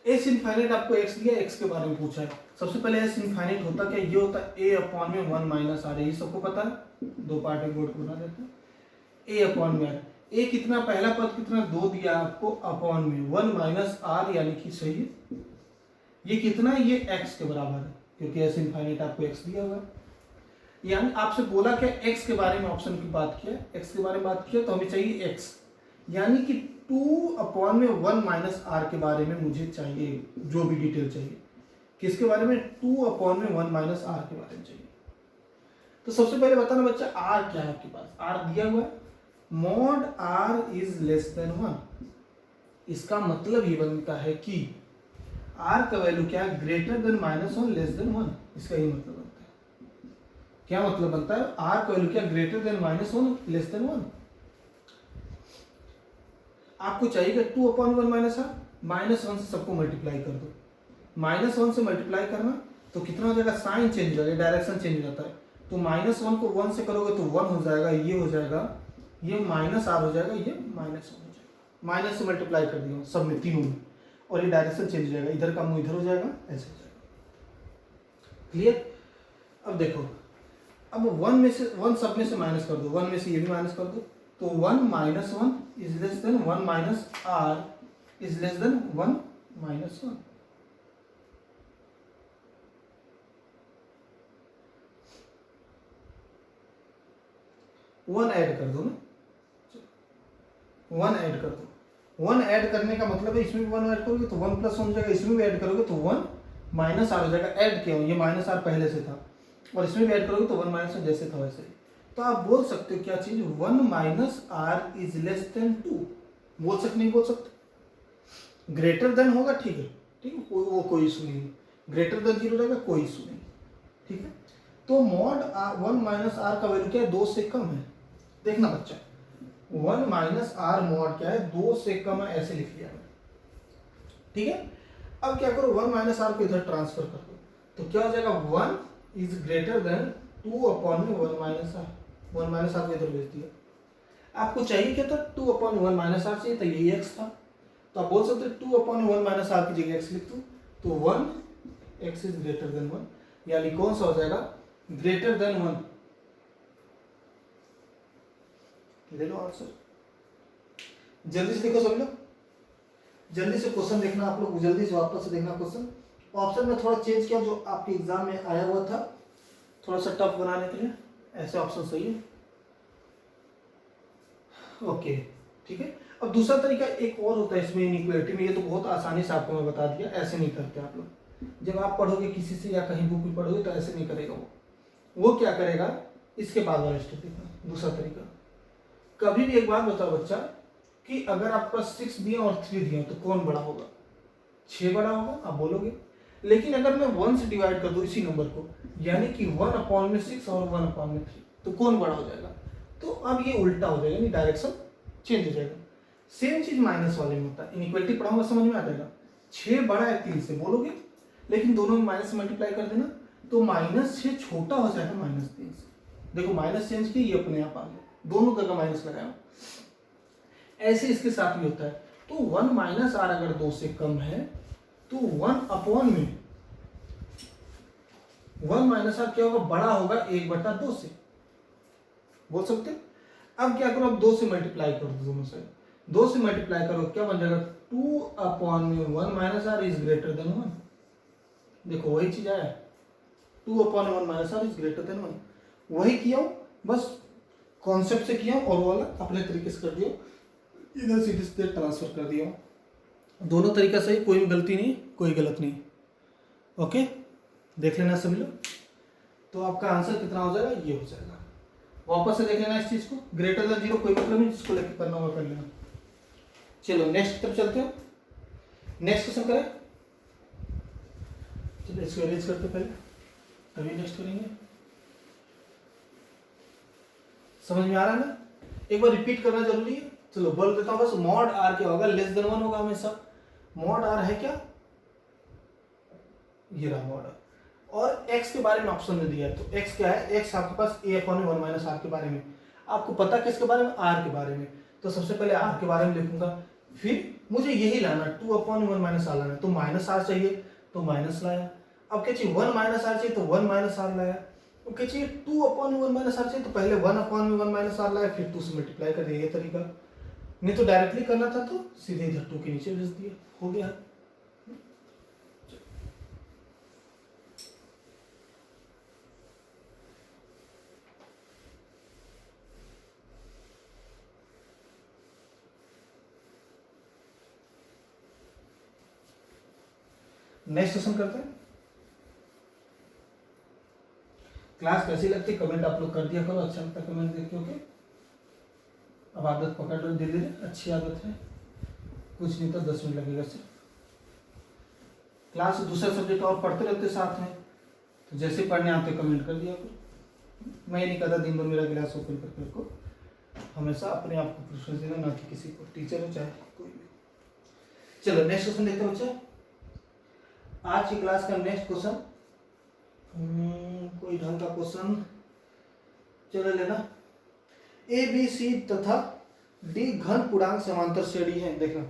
एस इनफाइनाइट आपको एक्स दिया, एक्स के बारे में पूछा है। सबसे पहले एस इनफाइनाइट होता क्या, ये होता है ए अपॉन में 1 माइनस आर, ये सबको पता है, दो पार्ट में बोर्ड को बना देते हैं। ए अपॉन में आर, ए कितना, पहला पद कितना, 2 दिया आपको, अपॉन में 1 माइनस आर, यानी कि सही है। ये कितना है, ये एक्स के बराबर है, क्योंकि एस इनफाइनाइट आपको एक्स दिया हुआ है। यानी आपसे बोला क्या, एक्स के बारे में ऑप्शन की बात किया, एक्स के बारे में बात किया, तो हमें चाहिए एक्स, यानी कि 2 अपॉन में 1 माइनस आर के बारे में मुझे चाहिए, जो भी डिटेल चाहिए। किसके बारे में, 2 अपॉन में 1 माइनस आर के बारे में चाहिए। तो सबसे पहले बताना बच्चा, आर क्या है आपके पास, आर दिया हुआ है, mod R is less than 1। इसका मतलब ये बनता है कि आर का वैल्यू क्या है, ग्रेटर देन -1 लेस देन 1। इसका ये मतलब बनता है, क्या मतलब बनता है, आर का वैल्यू क्या, ग्रेटर देन -1 लेस देन 1। आपको चाहिए 2 अपॉन 1 माइनस आर, -1 से सबको मल्टीप्लाई कर दो, -1 से मल्टीप्लाई करना तो कितना हो जाएगा, साइन चेंज हो जाएगा, डायरेक्शन चेंज हो जाता है। तो -1 को 1 से करोगे तो 1 हो जाएगा, ये हो जाएगा, ये माइनस आर हो जाएगा, ये -1 हो जाएगा। माइनस से मल्टीप्लाई कर दिया सब में, तीनों में, और ये डायरेक्शन चेंज हो जाएगा, इधर का मुंह इधर हो जाएगा, ऐसे हो जाएगा। क्लियर। अब देखो, अब 1 में से 1 सब में से माइनस कर दो, 1 में से ये भी माइनस कर दो, तो 1 minus 1 is less than 1 minus R is less than 1 minus 1। One add कर दो ना, 1 ऐड कर दो। 1 ऐड करने का मतलब है, इसमें भी 1 ऐड करोगे तो 1 प्लस 1 हो जाएगा, इसमें भी ऐड करोगे तो 1 माइनस आर हो जाएगा। ऐड क्यों, ये माइनस आर पहले से था, और इसमें भी ऐड करोगे तो 1 माइनस जैसे था वैसे ही। तो आप बोल सकते हो क्या चीज, 1 minus R is less than 2, बोल सकते नहीं बोल सकते, ग्रेटर देन होगा, ठीक है, ठीक है, वो कोई इशू नहीं, ग्रेटर देन 0 रहेगा, कोई इशू नहीं, ठीक है। तो मॉड 1 माइनस आर का वैल्यू क्या है, 2 से कम है। देखना बच्चा, 1 माइनस आर मॉड क्या है, 2 से कम है, ऐसे लिख लिया मैंने, ठीक है। अब क्या करो, 1 माइनस आर को इधर ट्रांसफर कर दो, तो क्या हो जाएगा, 1 इज ग्रेटर देन 2 अपॉन में 1 माइनस आर, 1 माइनस आर को इधर भेज दिया। आपको चाहिए क्या था, 2 अपॉन 1 माइनस आर चाहिए था, यही एक्स था, तो आप बोल सकते 2 अपॉन 1 माइनस आर की जगह एक्स लिख दो, तो 1 एक्स इज ग्रेटर देन 1, यानी कौन सा हो जाएगा, ग्रेटर देन 1। ले लो आंसर, जल्दी से देखो सब लोग, जल्दी से क्वेश्चन देखना आप लोग, जल्दी से वापस से देखना क्वेश्चन। ऑप्शन में थोड़ा चेंज किया, जो आपके एग्जाम में आया हुआ था, थोड़ा सा टफ बनाने के लिए, ऐसे ऑप्शन सही है, ओके, ठीक है। अब दूसरा तरीका एक और होता है इसमें इनइक्वालिटी में, ये तो बहुत आसानी से आपको मैं बता दिया, ऐसे नहीं करते आप लोग। जब आप पढ़ोगे किसी से या कहीं बुक में पढ़ोगे तो ऐसे नहीं करेगा वो क्या करेगा, इसके बाद वाला स्टेप देखना। दूसरा तरीका, कभी भी एक बात बताओ बच्चा, कि अगर आपके पास 6 दिए और 3 दिए तो कौन बड़ा होगा, 6 बड़ा होगा, आप बोलोगे। लेकिन अगर मैं 1 से डिवाइड कर दूं इसी नंबर को, यानी कि 1 अपॉन में 6 और 1 अपॉन में 3, तो कौन बड़ा हो जाएगा, तो अब ये उल्टा हो जाएगा, यानी डायरेक्शन चेंज हो जाएगा। सेम चीज माइनस वाले में होता है, इनइक्वालिटी पढ़ाऊंगा समझ में आ जाएगा। 6 बड़ा है 3 से बोलोगे, लेकिन दोनों में माइनस से मल्टीप्लाई कर देना, तो -6 छोटा हो जाएगा -3 से। देखो माइनस चेंज की, ये अपने आप आ गया, दोनों का माइनस लगाया। ऐसे इसके साथ भी होता है, तो 1 माइनस आर अगर 2 से कम है, तो 1 अपॉन में 1 माइनस आर क्या होगा, बड़ा होगा 1/2 से, बोल सकते हैं। अब क्या करो, अब 2 से मल्टीप्लाई कर दो दोनों साइड, 2 से मल्टीप्लाई करो, क्या बन जाएगा, 2 अपॉन में 1 minus R is greater than 1। देखो वही चीज आया, 2 upon 1 minus R is greater than 1, वही किया हूं, बस कॉन्सेप्ट से किया और वो वाला अपने तरीके से कर दिया, इधर सीधे सीधे ट्रांसफर कर दिया। दोनों तरीका सही, कोई गलती नहीं, कोई गलत नहीं, ओके, देख लेना सभी लोग। तो आपका आंसर कितना हो जाएगा, ये हो जाएगा। वापस से देख लेना इस चीज को, ग्रेटर देन 0 कोई मतलब नहीं, जिसको लेकर करना होगा कर लेना। चलो नेक्स्ट तरफ चलते हैं, नेक्स्ट क्वेश्चन करें। चलो इसको अरेंज करते पहले, तभी नेक्स्ट करेंगे। समझ में आ रहा है ना, एक बार रिपीट करना जरूरी है। चलो बोल देता हूं बस, मॉड आर क्या होगा, लेस देन 1 होगा हमेशा। मॉड आर है क्या, ये रहा मॉडल। और x के बारे में ऑप्शन में दिया है, तो x क्या है, x आपके पास a अपॉन 1 माइनस r के बारे में। आपको पता किसके बारे में, r के बारे में, तो सबसे पहले r के बारे में लिखूंगा, फिर मुझे यही लाना 2 अपॉन 1 माइनस r लाना, तो माइनस r चाहिए तो माइनस लाया। अब क्या चाहिए, 1 माइनस r चाहिए तो 1 माइनस r लाया। अब क्या चाहिए, 2 अपॉन 1 माइनस r चाहिए तो पहले 1 अपॉन 1 माइनस r लाया, फिर 2 से मल्टीप्लाई कर दिया। ये तरीका, नहीं तो डायरेक्टली करना था तो सीधे इधर 2 के नीचे भेज दिया, हो गया। नेक्स्ट क्वेश्चन करते हैं। क्लास कैसी लगती है कमेंट आप लोग कर दिया करो, अच्छा लगता है कमेंट देख के, ओके। अब आदत पकड़ लो धीरे धीरे, अच्छी आदत है, कुछ नहीं तो 10 मिनट लगेगा सिर्फ। क्लास दूसरा सब्जेक्ट और पढ़ते रहते साथ में, तो जैसे पढ़ने आते कमेंट कर दिया करो। मैं नहीं कहता दिन भर मेरा क्लास ओपन करके रखो, हमेशा अपने आप को प्रेफरेंस देना, ना कि किसी को, टीचर हो चाहे कोई भी। चलो नेक्स्ट क्वेश्चन देखते हैं बच्चा। आज की क्लास का नेक्स्ट क्वेश्चन, कोई ढंग का क्वेश्चन चलो लेना। ए बी सी तथा डी घन पूर्णांक समांतर श्रेणी है। देखना,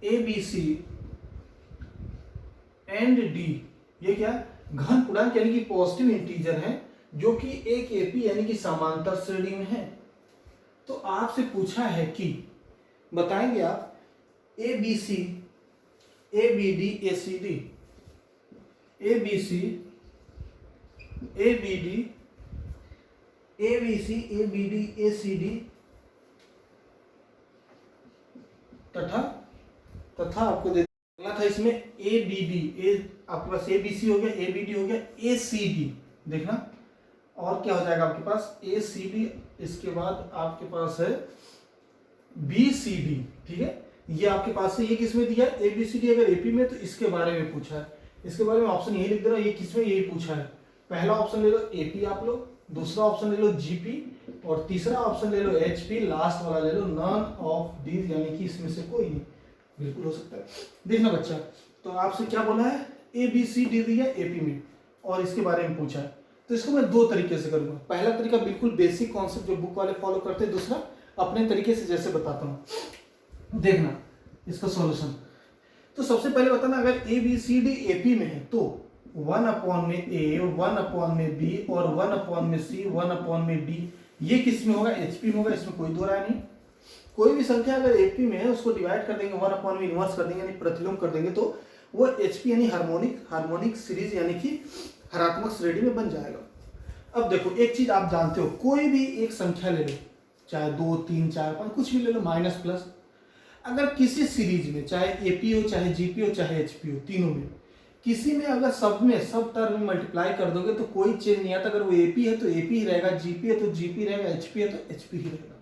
A B C and D, ये क्या, घन पूर्णांक यानी कि पॉजिटिव इंटीजर है, जो कि एक एपी यानी कि समांतर श्रेणी में है। तो आपसे पूछा है कि बताएंगे आप A B C, A B D, A C D, A B C, A B D, A B C, A B D, A C D तथा आपको देना था इसमें ए बी डी, ए आपके पास ए बी सी हो गया, ए बी डी हो गया, ए सी डी। देखना और क्या हो जाएगा आपके पास, ए सी डी, इसके बाद आपके पास है बी सी डी, ठीक है। ये आपके पास है, ये किसमें दिया है, ए बी सी डी अगर एपी में, तो इसके बारे में पूछा है, इसके बारे में ऑप्शन यही लिख दे रहा है, ये किसमें, यही पूछा है। पहला ऑप्शन ले लो एपी आप लोग, दूसरा ऑप्शन ले लो जीपी, और तीसरा ऑप्शन ले लो एचपी, लास्ट वाला ले लो नॉन ऑफ दीज, यानी कि इसमें से कोई नहीं। बिल्कुल हो सकता है। देखना बच्चा, तो आपसे क्या बोला है, ए बी सी डी दिया एपी में और इसके बारे में पूछा है, तो इसको मैं दो तरीके से करूंगा। पहला तरीका बिल्कुल बेसिक कॉन्सेप्ट जो बुक वाले फॉलो करते हैं, दूसरा अपने तरीके से जैसे बताता हूँ। देखना इसका सॉल्यूशन, तो सबसे पहले बताना, अगर A B C D AP में है तो 1 अपॉन में ए, 1 अपॉन में बी और 1 अपॉन में सी, 1 अपॉन में डी, ये किस में होगा, एचपी में होगा, इसमें कोई दो राय नहीं। कोई भी संख्या अगर एपी में है उसको डिवाइड कर देंगे, 1 अपॉन में इनवर्स कर देंगे यानी प्रतिलोम कर देंगे, तो वो एचपी यानी हार्मोनिक सीरीज यानी कि हरात्मक श्रेणी में बन जाएगा। अब देखो एक चीज आप जानते हो, कोई भी एक संख्या ले लो, चाहे 2 3 4 5 कुछ भी ले लो, माइनस प्लस, अगर किसी सीरीज में चाहे एपी हो, चाहे जीपी हो, चाहे एचपी हो, तीनों में किसी में अगर सब टर्म में मल्टीप्लाई कर दोगे तो कोई चेंज नहीं आता। अगर वो एपी है तो एपी ही रहेगा, जीपी है तो जीपी रहेगा, एचपी है तो एचपी ही रहेगा।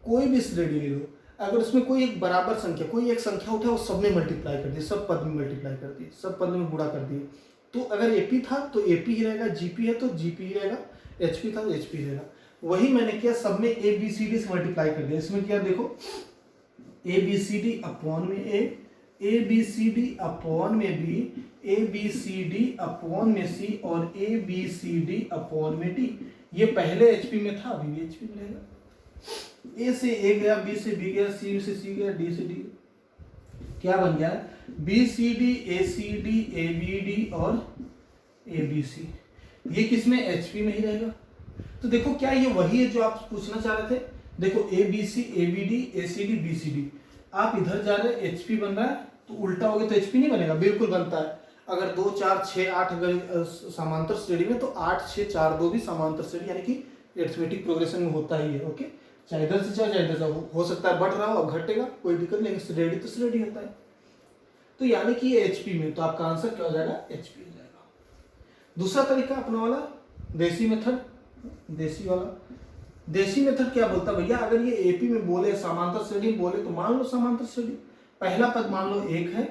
कोई भी श्रेणी ले लो, अगर उसमें कोई एक बराबर संख्या, कोई एक संख्या उठा, वो सब में मल्टीप्लाई कर दिए, सब पद में मल्टीप्लाई कर दिए, सब पद में गुणा कर दिए, तो अगर एपी था तो एपी ही रहेगा, जीपी है तो जीपी ही रहेगा, एचपी था तो एचपी रहेगा। वही मैंने किया, सब में ए बी सी डी से मल्टीप्लाई कर दिया। इसमें क्या देखो, A B C d upon में a B C d upon में b, a B C d upon में सी और A B C d upon में डी। ये पहले एचपी में था, अभी भी एचपी में रहेगा। ए से ए गया, बी से बी गया, सी से सी गया, डी से डी, क्या बन गया, B C D, A C D, A B D और ए बी सी। ये किसमें, एचपी में ही रहेगा। तो देखो क्या ये वही है जो आप पूछना चाह रहे थे। देखो A B C, A B D, A C D, B C D, आप इधर जा रहे हैं एचपी बन रहा है, तो उल्टा हो गया तो एचपी नहीं बनेगा, बिल्कुल बनता है। अगर 2 4 6 8 अगर समांतर श्रेणी में, तो 8 6 4 2 भी समांतर श्रेणी यानी कि अरिथमेटिक प्रोग्रेशन में होता ही है। ओके, चाहे इधर से चाहे इधर से हो सकता है, बढ़ रहा हो घटेगा, कोई दिक्कत नहीं, श्रेणी तो श्रेणी होता है। तो यानी कि ये एचपी में, तो आपका आंसर क्या हो जाएगा, एचपी हो जाएगा। दूसरा तरीका अपना वाला देसी मेथड, देसी मेथड क्या बोलता है भैया, अगर ये एपी में बोले, समांतर श्रेणी बोले, तो मान लो समांतर श्रेणी, पहला पद मान लो 1 है,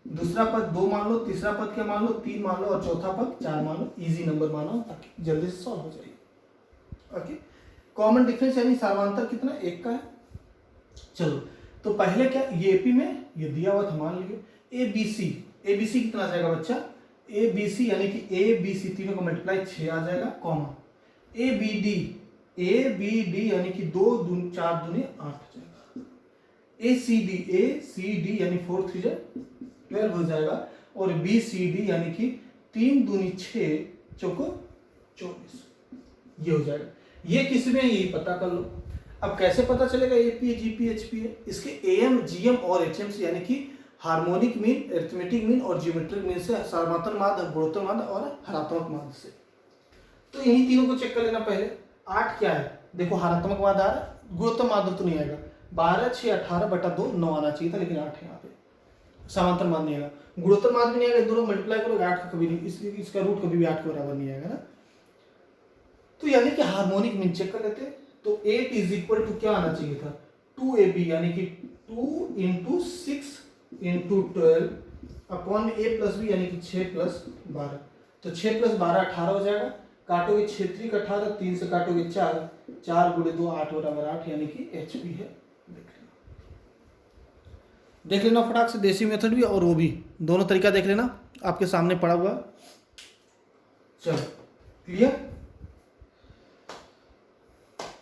दूसरा पद 2 मान लो, तीसरा पद क्या मान लो 3 मान लो और चौथा पद 4 मान लो। इजी नंबर मानो ताकि जल्दी से सॉल्व हो जाए। ओके, कॉमन डिफरेंस यानी समांतर कितना, 1 का है। चलो तो पहले क्या, ये एपी में ये दिया हुआ था, मान लीजिए A B C, A B C कितना आ जाएगा बच्चा, ए बी सी यानी कि ए बी सी तीनों का मल्टीप्लाई 6 आ जाएगा, कॉमा ए बी डी यानी कि 2 दूनी 4 दूनी 8 हो जाएगा, ए सी डी यानी 4 3 12 हो जाएगा, और बी सी डी यानी कि 3 दूनी 6 चौको 24 ये हो जाएगा। ये किस में यही पता कर लो। अब कैसे पता चलेगा एपी है जीपी एचपी है, इसके एएम जीएम और एचएम से यानी कि हार्मोनिक मीन, अरिथमेटिक मीन और जियोमेट्रिक मीन से, समांतर माध्य, गुणोत्तर माध्य और हरात्मक माध्य से। तो इन्हीं तीनों को चेक कर लेना पहले। 8 क्या है, देखो हरात्मक माध्य आ रहा है, गुणोत्तर माध्य तो नहीं आएगा, 12 6 18 बटा 2 9 आना चाहिए था, लेकिन 8 है यहाँ पे, समांतर माध्य नहीं आएगा, गुणोत्तर माध्य भी नहीं आएगा, दोनों मल्टीप्लाई करोगे 8 का कभी नहीं, इसका रूट कभी भी 8 के बराबर नहीं आएगा ना। तो यानी कि हार्मोनिक मीन चेक कर लेते हैं। तो 8 इज इक्वल टू क्या आना चाहिए था, 2ab यानी कि 2 into 6 into 12 upon a plus B यानी कि 6 प्लस 12। तो 6 प्लस 12 18 हो जाएगा, काटोगे 6 3 का 18, 3 से काटोगे 4, 4 गुणे 2 8 बराबर 8 यानी कि HP है। देख लेना फटाक से, देसी मेथड भी और वो भी, दोनों तरीका देख लेना, आपके सामने पड़ा हुआ। चलो क्लियर,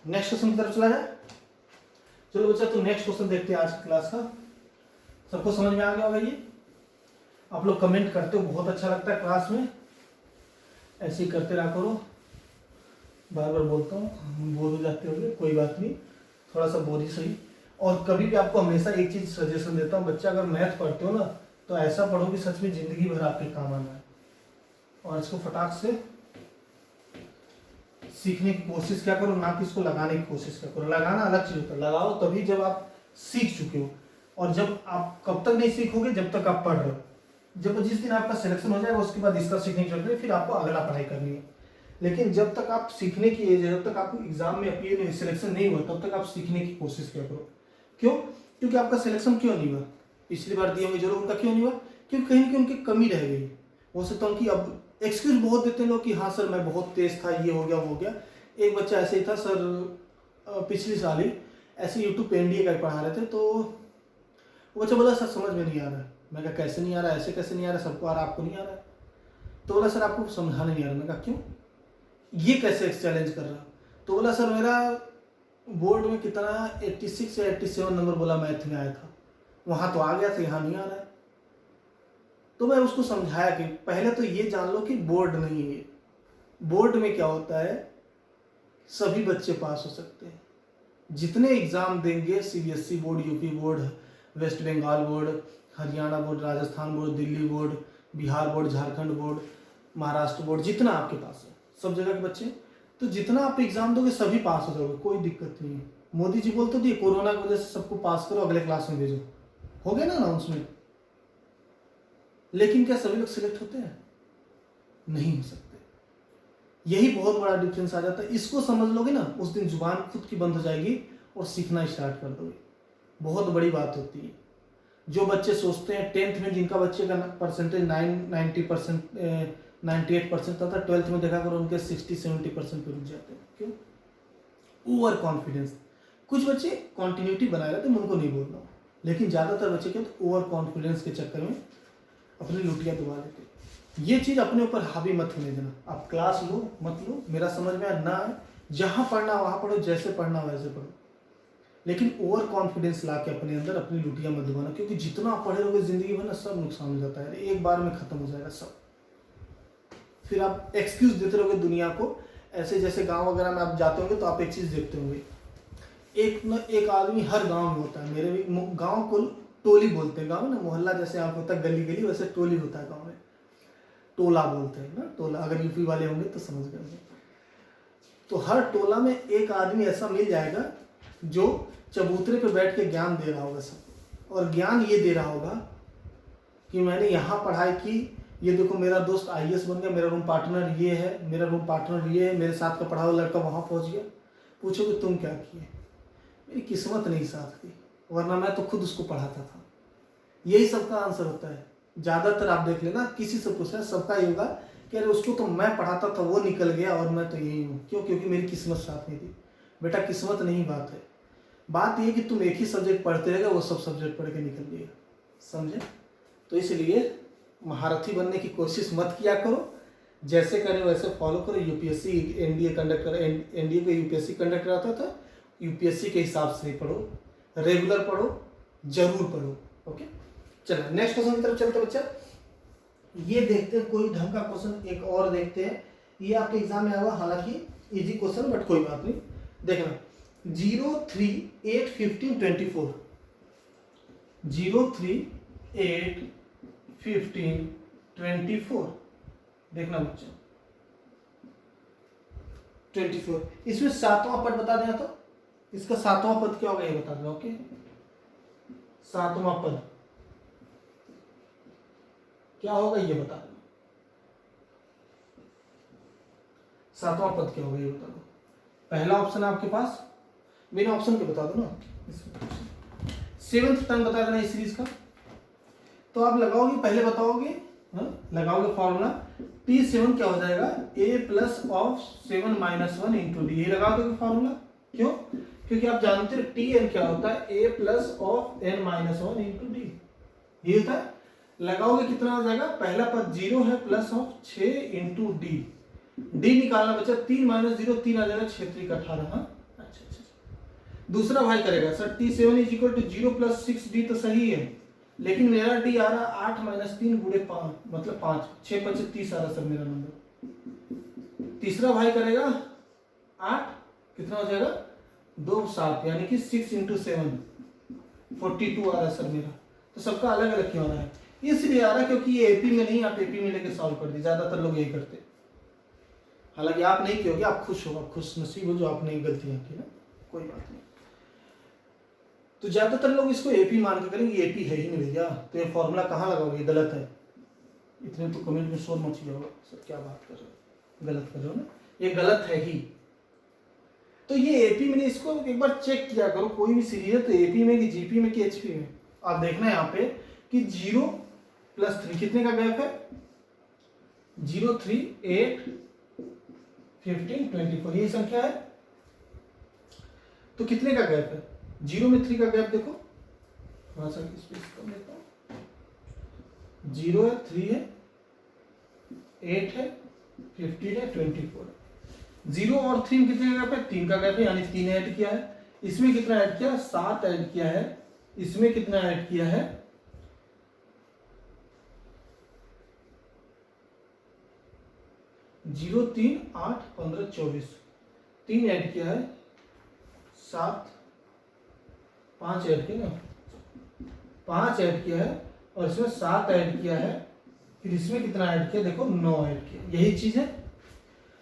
नेक्स्ट क्वेश्चन की तरफ चला जाए। चलो बच्चा, तो नेक्स्ट क्वेश्चन देखते हैं आज की क्लास का। सबको समझ में आ गया होगा ये, आप लोग कमेंट करते हो, बहुत अच्छा लगता है क्लास में, ऐसे ही करते रहा करो। बार बार बोलता हूँ, बोल हो जाते होंगे, कोई बात नहीं, थोड़ा सा बोल ही सही। और कभी भी आपको हमेशा एक चीज सजेशन देता हूँ, बच्चा अगर मैथ पढ़ते हो ना तो ऐसा पढ़ो कि सच में जिंदगी भर आपके काम आना है, और इसको फटाक से सीखने की कोशिश क्या करो, ना कि इसको लगाने की कोशिश क्या करो। लगाना अलग चीज होता है, लगाओ तभी जब आप सीख चुके हो, और जब आप कब तक नहीं सीखोगे, जब तक आप पढ़ रहे हो। जब जिस दिन आपका सिलेक्शन हो जाएगा उसके बाद इसका सीखने की जरूरत है, फिर आपको अगला पढ़ाई करनी है। लेकिन जब तक आप सीखने की एज है, जब तक आपको एग्जाम में अपीयर सिलेक्शन नहीं हुआ, तब तक आप सीखने की कोशिश क्या करो। क्यों? क्योंकि आपका सिलेक्शन क्यों नहीं हुआ, पिछली बार दिए होंगे जरूर, उनका क्यों नहीं हुआ, क्योंकि कहीं ना कहीं उनकी कमी रह गई। हो सकता है कि अब एक्सक्यूज बहुत देते हैं लोग कि हाँ सर मैं बहुत तेज था, ये हो गया वो हो गया। एक बच्चा ऐसे ही था सर, पिछली साल ही ऐसे यूट्यूब पे एनडीए का पढ़ा रहे थे, तो वो बच्चा बोला सर समझ में नहीं आ रहा है। मैं कहा कैसे नहीं आ रहा है, ऐसे कैसे नहीं आ रहा है, सबको आ रहा है आपको नहीं आ रहा है। तो बोला सर आपको समझाने नहीं आ रहा। मैं कहा क्यों, ये कैसे चैलेंज कर रहा। तो बोला सर मेरा बोर्ड में कितना 86 या 87 नंबर बोला मैथ में आया था, वहां तो आ गया था, यहाँ नहीं आ रहा है। तो मैं उसको समझाया कि पहले तो ये जान लो कि बोर्ड नहीं है, बोर्ड में क्या होता है, सभी बच्चे पास हो सकते हैं। जितने एग्जाम देंगे, CBSE board, UP board, West Bengal board, Haryana board, Rajasthan board, Delhi board, Bihar board, Jharkhand board, Maharashtra board, जितना आपके पास है सब जगह के बच्चे, तो जितना आप एग्जाम दोगे सभी पास हो जाओगे, कोई दिक्कत नहीं है। मोदी जी बोलते थे कोरोना की वजह से सबको पास करो, अगले क्लास में भेजो, हो गया ना अनाउंसमेंट। लेकिन क्या सभी लोग सिलेक्ट होते हैं? नहीं हो सकते। यही बहुत बड़ा डिफरेंस आ जाता है। इसको समझ लोगे ना, उस दिन जुबान खुद की बंद हो जाएगी और सीखना स्टार्ट कर दोगे। बहुत बड़ी बात होती है। जो बच्चे सोचते हैं 10th में जिनका बच्चे का परसेंटेज 90% 98% था, 12th में देखा करो उनके 60-70% पे रुक जाते हैं। क्यों? Over confidence. कुछ बच्चे कॉन्टिन्यूटी बनाए रहते हैं, उनको नहीं बोल रहा हूँ, लेकिन ज़्यादातर बच्चे क्या होते ओवर कॉन्फिडेंस के चक्कर में अपनी लुटियाँ दबा लेते हैं। ये चीज़ अपने ऊपर हावी मत होने देना। आप क्लास लो मत लो, मेरा समझ में ना आए, जहाँ पढ़ना वहाँ पढ़ो, जैसे पढ़ना वैसे पढ़ो, लेकिन ओवर कॉन्फिडेंस ला के अपने अंदर अपनी लुटियाँ मत दबाना। क्योंकि जितना आप पढ़े रहोगे जिंदगी भर ना, सब नुकसान हो जाता है, एक बार में खत्म हो जाएगा सब। फिर आप एक्सक्यूज देते रहोगे दुनिया को। ऐसे जैसे गांव वगैरह में आप जाते होंगे तो आप एक चीज़ देखते होंगे, एक आदमी हर गांव में होता है। मेरे भी गांव को टोली बोलते हैं, गांव में ना मोहल्ला जैसे आप होता है गली गली, वैसे टोली होता है गांव में, टोला बोलते हैं ना, टोला। अगर यूपी वाले होंगे तो समझ गए होंगे। तो हर टोला में एक आदमी ऐसा मिल जाएगा जो चबूतरे पे बैठ के ज्ञान दे रहा होगा सब, और ज्ञान ये दे रहा होगा कि मैंने यहाँ पढ़ाई की, ये देखो मेरा दोस्त IAS बन गया, मेरा रूम पार्टनर ये है, मेरा रूम पार्टनर ये है, मेरे साथ का पढ़ा हुआ लड़का वहाँ पहुँच गया। पूछोगे तुम क्या किए? मेरी किस्मत नहीं साथ की, वरना मैं तो खुद उसको पढ़ाता था। यही सबका आंसर होता है। ज़्यादातर आप देख लेना, किसी से पूछना सबका ये होगा कि अरे उसको तो मैं पढ़ाता था, वो निकल गया और मैं तो यही हूँ। क्यों? क्योंकि मेरी किस्मत साथ नहीं थी। बेटा किस्मत नहीं बात है, बात ये कि तुम एक ही सब्जेक्ट पढ़ते रहेगा, वो सब सब्जेक्ट पढ़ के निकल गया। समझे? तो इसलिए महारथी बनने की कोशिश मत किया करो, जैसे करें वैसे फॉलो करो। यूपीएससी एनडीए कंडक्ट कर, एनडीए को यूपीएससी कंडक्ट कराता था, यूपीएससी के हिसाब से पढ़ो, रेगुलर पढ़ो, जरूर पढ़ो। ओके, चलो नेक्स्ट क्वेश्चन की तरफ चलते बच्चा। ये देखते हैं कोई ढंग का क्वेश्चन एक और देखते हैं। ये आपके एग्जाम में आया हुआ, हालांकि इजी क्वेश्चन बट कोई बात नहीं। देखना 0, 3, 8, 15, 24, 0, 3, 8, 15, 24। देखना बच्चा 24, इसमें सातवां पद बता देना, तो इसका सातवां पद क्या होगा ये बता दो। ओके, सातवां पद क्या होगा ये बता दो। सातवां पद क्या होगा ये बता दो। पहला ऑप्शन है आपके पास, बिना ऑप्शन के बता दो ना। 7th टर्म बता देना इस सीरीज का। तो आप लगाओगे, पहले बताओगे, लगाओगे फॉर्मूला T7 क्या हो जाएगा, a plus of 7 minus 1 into d. ये लगा दोगे फॉर्मूला। क्यों? क्योंकि आप जानते हो Tn क्या होता है, a plus of n minus 1 into d. ये होता है। लगाओगे कितना हो जाएगा, पहला पद 0 है, plus of 6 into D. D निकालना बच्चा, 3 माइनस 0 3 आ जाएगा, 6 3 18। हाँ, अच्छा। दूसरा भाई करेगा sir T7 is equal to 0 plus 6d, तो सही है, लेकिन मेरा डी आ रहा 8 माइनस 3 गुणे 5, मतलब 5, 6 5 30 आ रहा सर मेरा नंबर। तीसरा भाई करेगा 8, कितना हो जाएगा 2 7, यानी कि 6 इंटू 7 42 आ रहा है सर मेरा। तो सबका अलग अलग क्यों आ रहा है, इसलिए आ रहा है क्योंकि ये एपी में नहीं, आप एपी में लेके सॉल्व कर दी। ज्यादातर लोग यही करते, हालांकि आप नहीं कियोगे, आप खुश हो, आप खुश नसीब हो जो आपने गलतियां की ना, कोई बात नहीं। तो ज्यादातर लोग इसको एपी मान के करेंगे, एपी है ही नहीं भैया, तो ये फॉर्मूला कहाँ लगाओगे, ये गलत है। इतने तो कमेंट में शोर मच गया होगा, सर क्या बात कर रहे हो, गलत कर रहे हो ना, ये गलत है ही। तो ये एपी में, इसको एक बार चेक किया करो, कोई भी सीरीज है तो एपी में कि जीपी में कि एचपी में। आप देखना यहाँ पे कि 0 प्लस 3 कितने का गैप है, 0 3 8 15 24, ये संख्या है। तो कितने का गैप है, 0 में 3 का गैप देखो, थोड़ा सा स्पेस कम लेता हूं। 0 है, 3 है, 8 है, 15 है, 24 है। 0 और 3 कितने का गैप है, 3 का गैप है, यानी 3 ऐड किया है। इसमें कितना ऐड किया, 7 ऐड किया है। इसमें कितना ऐड किया है, 0 3 8 15 24, 3 ऐड किया है, 7 5 ऐड किया ना, 5 ऐड किया है, और इसमें 7 ऐड किया है। फिर इसमें कितना ऐड किया, देखो 9 ऐड किया। यही चीज है।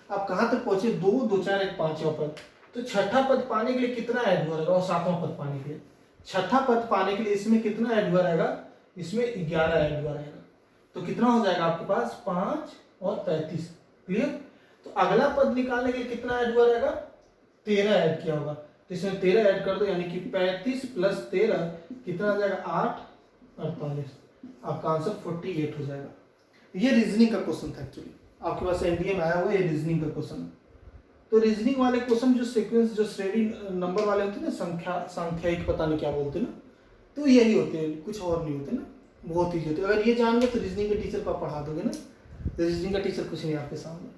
आप कहां तक पहुंचे, 2 2 4 1 5वां पद। तो छठा पद पाने के लिए कितना ऐड हुआ रहेगा, और 7वां पद पाने के लिए, छठा पद पाने के लिए इसमें कितना ऐड हुआ रहेगा, इसमें 11 ऐड हुआ रहेगा। तो कितना हो जाएगा आपके पास, 5 और 35। क्लियर? तो अगला पद निकालने के लिए कितना ऐड हुआ रहेगा, 13 ऐड किया होगा। तो इसमें 13 ऐड कर दो, यानी कि 35 प्लस 13 कितना आ जाएगा, 8 48। आपका आंसर 48 हो जाएगा। ये रीजनिंग का क्वेश्चन था एक्चुअली, आपके पास एनडीए में आया हुआ, ये रीजनिंग का क्वेश्चन। तो रीजनिंग वाले क्वेश्चन जो सीक्वेंस, जो श्रेणी नंबर वाले होते हैं ना, सांख्यिक पता नहीं क्या बोलते ना, तो यही होते हैं, कुछ और नहीं होते ना, बहुत ईजी होते हैं। अगर ये जान लो तो रीजनिंग के टीचर को आप पढ़ा दोगे ना। रीजनिंग का टीचर कुछ नहीं आपके सामने,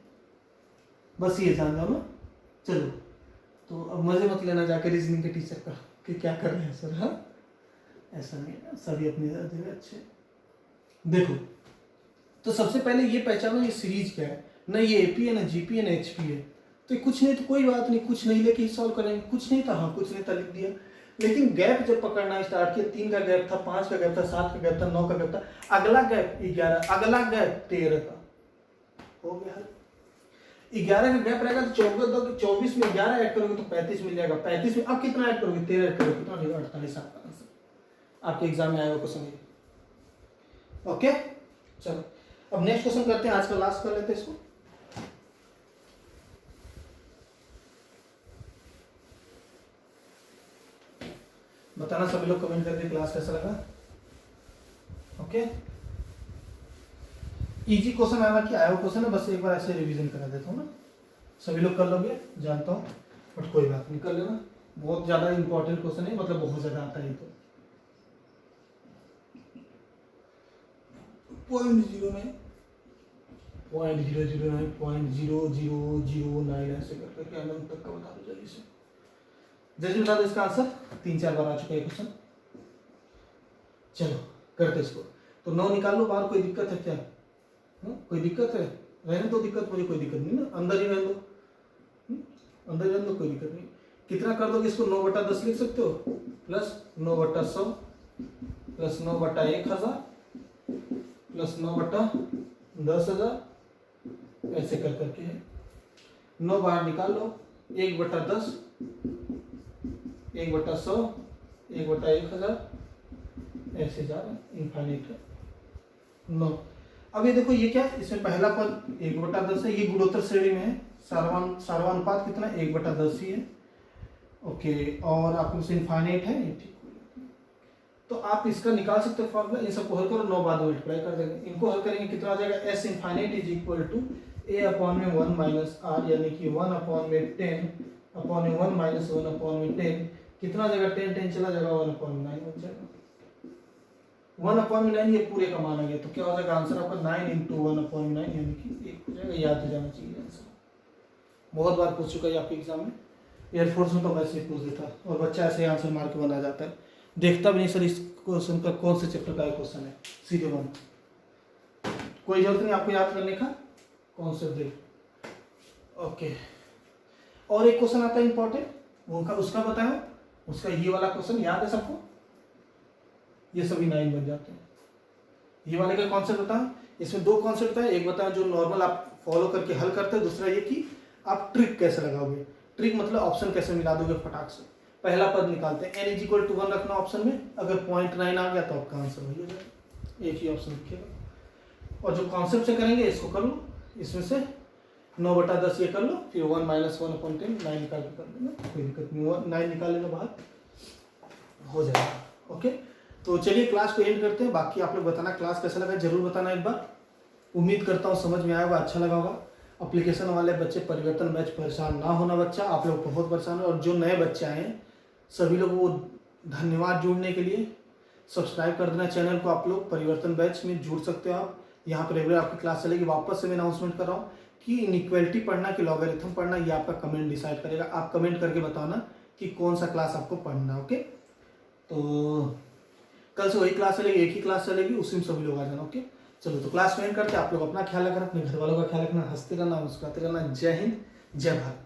बस ये जान लो ना। चलो, तो अब मजे मत लेना जाकर रीजनिंग के टीचर का कि क्या कर रहे हैं सर। हाँ, ऐसा नहीं है, सभी अपनी जगह अच्छे। देखो, तो सबसे पहले ये पहचानो ये सीरीज क्या है, ना ये एपी है, ना जीपी है, ना एचपी है। तो कुछ नहीं तो कोई बात नहीं, कुछ नहीं लेके सॉल्व करेंगे। कुछ नहीं था, हाँ कुछ नहीं था लिख दिया। लेकिन गैप जब पकड़ना स्टार्ट किया, 3 का गैप था, 5 का गैप था, 7 का गैप था, 9 का गैप था, अगला गैप 11, अगला गैप 13 का हो गया। 11 का गैप रहेगा तो 24 में 11 ऐड करोगे तो 35 मिल जाएगा। 35 में अब कितना ऐड करोगे, 13 ऐड करोगे, कितना मिलेगा, 48। आपका आंसर आपके एग्जाम में आएगा क्वेश्चन। ओके, चलो अब नेक्स्ट क्वेश्चन करते हैं, आज का लास्ट कर लेते हैं इसको। बताना सभी लोग कमेंट करके क्लास कैसा लगा। ओके, इजी क्वेश्चन आना कि आया क्वेश्चन है, बस एक बार ऐसे रिवीजन करा देता हूँ ना, सभी लोग कर लोगे जानता हूँ, बट कोई बात नहीं, कर लेना। बहुत ज्यादा इंपॉर्टेंट क्वेश्चन है, मतलब बहुत ज्यादा आता है। तो 0.09 0.00009 ऐसे करके अनंत तक का बता दो जल्दी से। जल्दी बता दो इसका आंसर। 3-4 बार आ चुका है क्वेश्चन। चलो करते इसको। तो 9 निकाल लो बाहर। कोई दिक्कत है क्या? कोई दिक्कत है? रहने दो दिक्कत, मुझे कोई दिक्कत नहीं ना, अंदर ही रहने दो, अंदर ही रहने दो, कोई दिक्कत नहीं। कितना कर दोगे इसको? 9/10 लिख सकते हो, प्लस 9/100 प्लस 9/1000 प्लस 9/10,000 ऐसे कर करके है। 9 बाहर निकाल लो। 1/10 1/100 1/1000 ऐसे जा रहा है, इनफाइनाइट है 9। अब ये देखो ये क्या है, इसमें पहला पद 1/10 है, ये गुणोत्तर श्रेणी में है। सार्वनुपात कितना? 1/10 ही है। ओके, और आपके पास इनफाइनाइट है, ये ठीक। तो आप इसका निकाल सकते हो फॉर्मूला। इन सबको हल करो, 9 बाद मल्टीप्लाई कर देंगे। इनको हल करेंगे कितना आ जाएगा? S infinite is equal to A/1 minus R, यानी कि 1/10/1 माइनस 1/10 कितना आ जाएगा? 10 चला जाएगा, 1/9 बन जाएगा। 1/9 ये पूरे का मान आ गया। तो क्या हो जाएगा आंसर आपका? 9 × 1/9 यानी कि 1 हो जाएगा। याद हो जाना चाहिए आंसर। बहुत बार पूछ चुका है आपके एग्जाम में, एयरफोर्स में तो वैसे ही पूछ देता और बच्चा ऐसे आंसर मार के बना जाता है। देखता भी नहीं सर इस क्वेश्चन का कौन से चैप्टर का क्वेश्चन है, सीधे वन। कोई जरूरत नहीं आपको याद करने का, कॉन्सेप्ट देख। ओके, और एक क्वेश्चन आता है इंपॉर्टेंट, वो उसका बताओ। उसका ये वाला क्वेश्चन याद है सबको? ये सभी 9 बन जाते हैं। ये वाले का कॉन्सेप्ट बताओ। इसमें 2 कॉन्सेप्ट है। एक बताओ जो नॉर्मल आप फॉलो करके हल करते हैं, दूसरा ये कि आप ट्रिक कैसे लगाओगे। ट्रिक मतलब ऑप्शन कैसे मिला दोगे फटाक से। पहला पद निकालते हैं, n = 1 रखना ऑप्शन में। अगर 0.9 आ गया तो आपका आंसर वही हो जाएगा, एक ही ऑप्शन लिखिएगा। और जो कॉन्सेप्ट से करेंगे इसको कर लो, इसमें से 9/10 ये कर लो, फिर 1 - 1/10 9 निकाल के कर देना, कोई दिक्कत नहीं। 9 निकाल लेना बाहर, हो जाएगा। ओके, तो चलिए क्लास को एंड करते हैं। बाकी आप लोग बताना क्लास कैसा लगा, जरूर बताना एक बार। उम्मीद करता हूँ समझ में आया होगा, अच्छा लगा होगा। एप्लीकेशन वाले बच्चे, परिवर्तन बैच, परेशान ना होना बच्चा, आप लोग बहुत परेशान हो। और जो नए बच्चे आए हैं सभी लोगों को धन्यवाद जुड़ने के लिए। सब्सक्राइब कर देना चैनल को। आप लोग परिवर्तन बैच में जुड़ सकते हो। आप यहाँ पर रेगुलर आपकी क्लास चलेगी। वापस से मैं अनाउंसमेंट कर रहा हूँ कि इनइक्वालिटी पढ़ना कि लॉगरिथम पढ़ना, ये आपका कमेंट डिसाइड करेगा। आप कमेंट करके बताना कि कौन सा क्लास आपको पढ़ना है। ओके, तो कल से वही क्लास चलेगी, एक ही क्लास चलेगी, उसी में सभी लोग आ जाना। ओके, चलो तो क्लास में एंड करते। आप लोग अपना ख्याल रखना, अपने घर वालों का ख्याल रखना, हंसते रहना, मुस्कुराते रहना। जय हिंद, जय भारत।